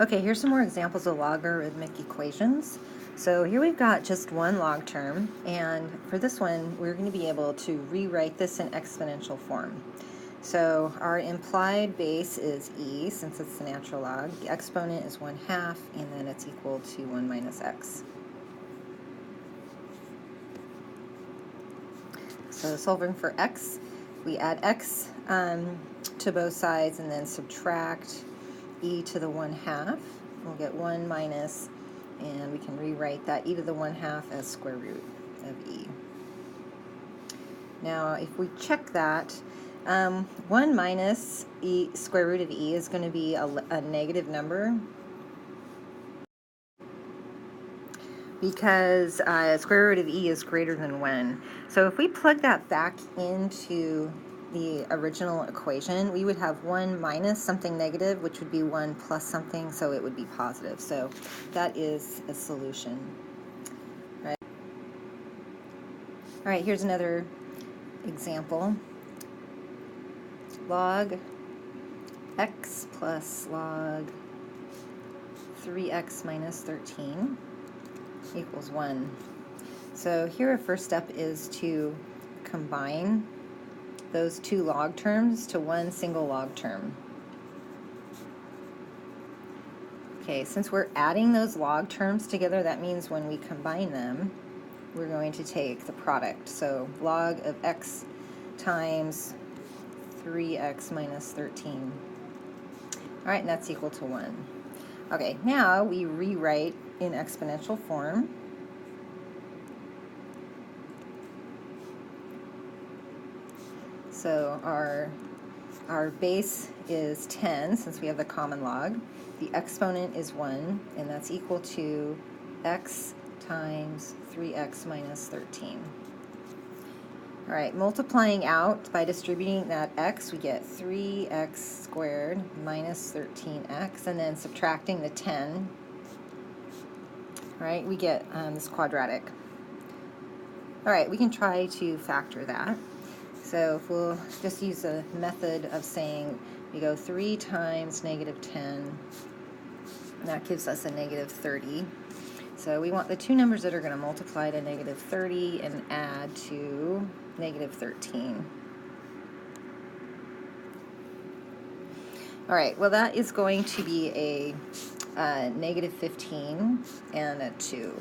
Okay, here's some more examples of logarithmic equations. So here we've got just one log term, and for this one, we're going to be able to rewrite this in exponential form. So our implied base is e, since it's the natural log. The exponent is 1/2, and then it's equal to 1 minus x. So solving for x, we add x to both sides and then subtract e to the 1/2. We'll get 1 minus, and we can rewrite that e to the 1/2 as square root of e. Now, if we check that, 1 minus e square root of e is going to be a negative number because square root of e is greater than 1. So if we plug that back into the original equation, we would have 1 minus something negative, which would be 1 plus something, so it would be positive. So that is a solution. Right? All right, here's another example. Log x plus log 3x minus 13 equals 1. So here our first step is to combine those two log terms to one single log term. Okay, since we're adding those log terms together, that means when we combine them, we're going to take the product. So log of x times 3x minus 13. All right, and that's equal to 1. Okay, now we rewrite in exponential form. So our base is 10, since we have the common log. The exponent is 1, and that's equal to x times 3x minus 13. All right, multiplying out by distributing that x, we get 3x squared minus 13x, and then subtracting the 10, right, we get this quadratic. All right, we can try to factor that. So if we'll just use a method of saying we go 3 times negative 10, and that gives us a negative 30. So we want the two numbers that are going to multiply to negative 30 and add to negative 13. All right, well, that is going to be a negative 15 and a 2.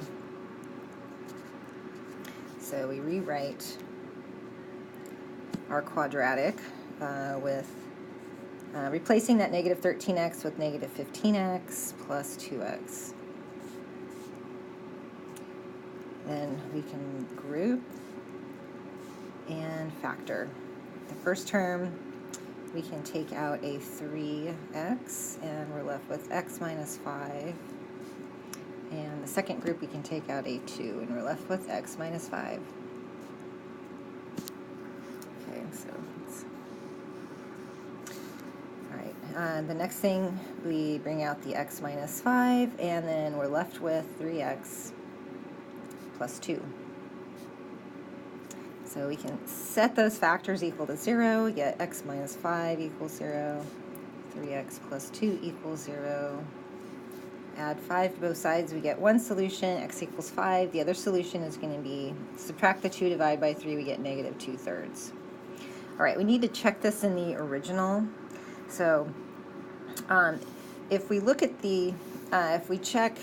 So we rewrite our quadratic with replacing that negative 13x with negative 15x plus 2x. Then we can group and factor. The first term, we can take out a 3x, and we're left with x minus 5. And the second group, we can take out a 2, and we're left with x minus 5. Okay, so all right. The next thing, we bring out the x minus 5, and then we're left with 3x plus 2. So we can set those factors equal to 0. We get x minus 5 equals 0. 3x plus 2 equals 0. Add 5 to both sides. We get one solution, x equals 5. The other solution is going to be subtract the 2, divide by 3. We get negative 2/3. All right, we need to check this in the original. So if we look at the, if we check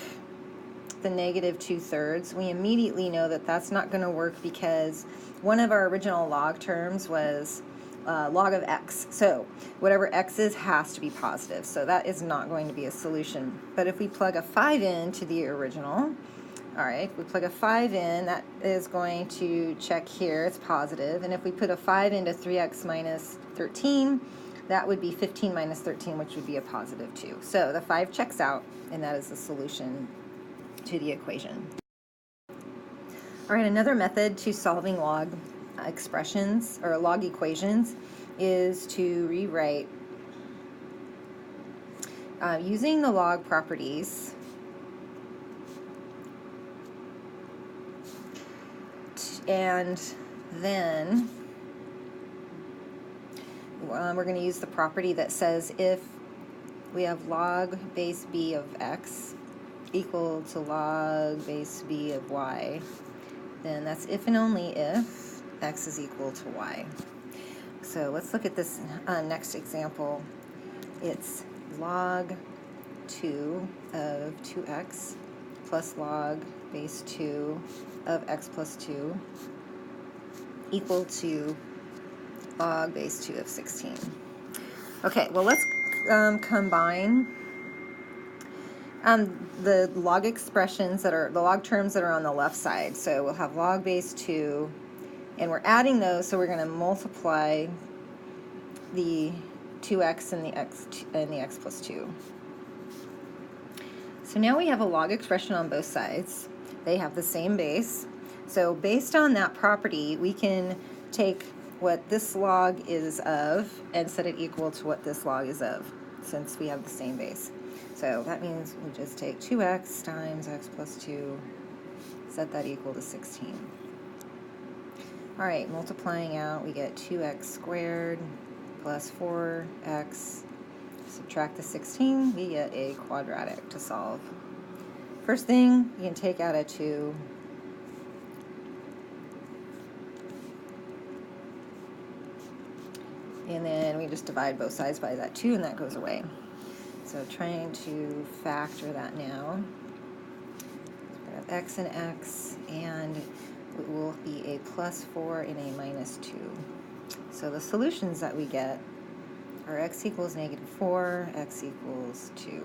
the negative 2/3, we immediately know that that's not going to work because one of our original log terms was log of x. So whatever x is has to be positive. So that is not going to be a solution. But if we plug a 5 into the original, all right, we plug a 5 in, that is going to check here, it's positive. And if we put a 5 into 3x minus 13, that would be 15 minus 13, which would be a positive 2. So the 5 checks out, and that is the solution to the equation. All right, another method to solving log expressions or log equations is to rewrite using the log properties and then we're going to use the property that says if we have log base b of x equal to log base b of y, then that's if and only if x is equal to y. So let's look at this next example. It's log 2 of 2x plus log base 2 of x plus 2 equal to log base 2 of 16. Okay, well, let's combine the log expressions that are, the log terms that are on the left side. So we'll have log base 2, and we're adding those, so we're going to multiply the 2x and the x plus 2. So now we have a log expression on both sides. They have the same base. So based on that property, we can take what this log is of and set it equal to what this log is of, since we have the same base. So that means we just take 2x times x plus 2, set that equal to 16. All right, multiplying out, we get 2x squared plus 4x. Subtract the 16, we get a quadratic to solve. First thing, you can take out a 2. And then we just divide both sides by that 2, and that goes away. So trying to factor that now. We have x and x, and it will be a plus 4 and a minus 2. So the solutions that we get are x equals negative 4, x equals 2.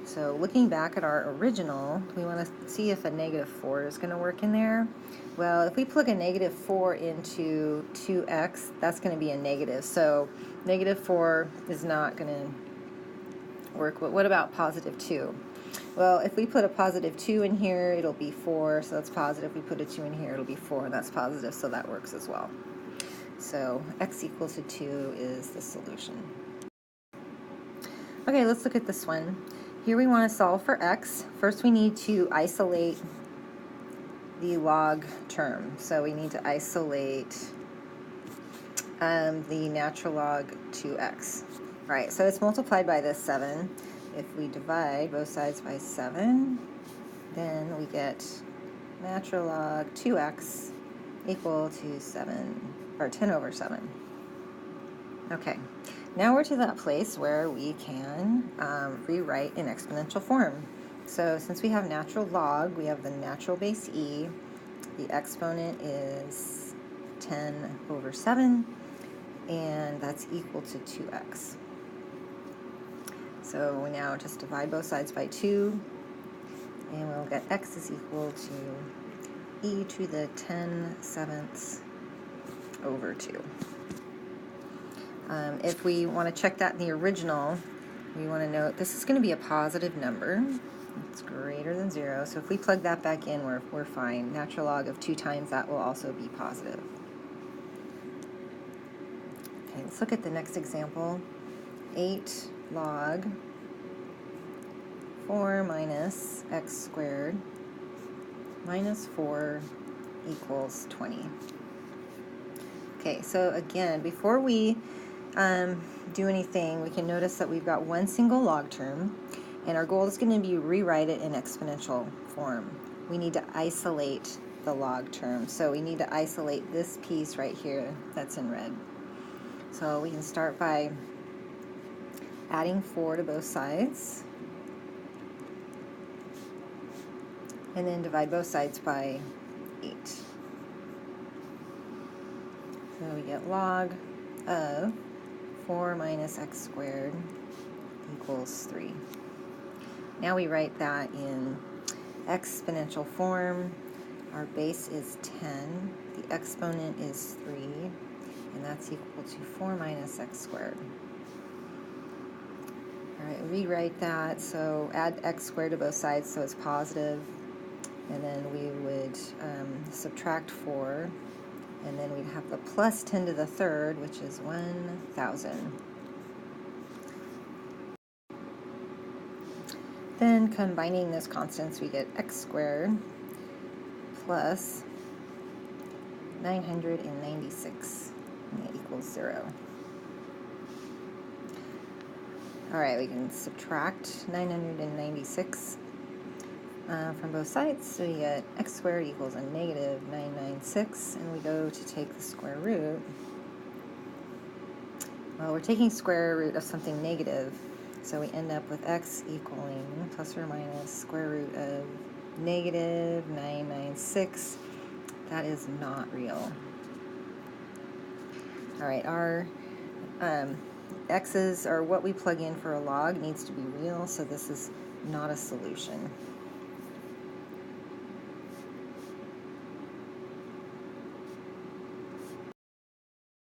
So looking back at our original, we want to see if a negative 4 is going to work in there. Well, if we plug a negative 4 into 2x, that's going to be a negative. So negative 4 is not going to work. But what about positive 2? Well, if we put a positive 2 in here, it'll be 4, so that's positive. If we put a 2 in here, it'll be 4, and that's positive, so that works as well. So x equals to 2 is the solution. Okay, let's look at this one. Here we want to solve for x. First we need to isolate the log term. So we need to isolate the natural log 2x. All right, so it's multiplied by this 7. If we divide both sides by 7, then we get natural log 2x equal to 7, or 10 over 7. Okay, now we're to that place where we can rewrite in exponential form. So since we have natural log, we have the natural base e. The exponent is 10 over 7, and that's equal to 2x. So we now just divide both sides by 2, and we'll get x is equal to e to the 10/7 over 2. If we want to check that in the original, we want to note this is going to be a positive number. It's greater than 0. So if we plug that back in, we're fine. Natural log of 2 times that will also be positive. Okay, let's look at the next example. 8 log 4 minus x squared minus 4 equals 20. Okay, so again, before we do anything, we can notice that we've got one single log term, and our goal is going to be rewrite it in exponential form. We need to isolate the log term, so we need to isolate this piece right here that's in red. So we can start by adding 4 to both sides, and then divide both sides by 8. So we get log of 4 minus x squared equals 3. Now we write that in exponential form. Our base is 10, the exponent is 3, and that's equal to 4 minus x squared. All right, rewrite that, so add x squared to both sides so it's positive, and then we would subtract 4, and then we'd have the plus 10 to the third, which is 1,000. Then combining those constants, we get x squared plus 996, and that equals 0. All right, we can subtract 996 from both sides. So we get x squared equals a negative 996, and we go to take the square root. Well, we're taking square root of something negative, so we end up with x equaling plus or minus square root of negative 996. That is not real. All right, our x's, or what we plug in for a log, needs to be real, so this is not a solution.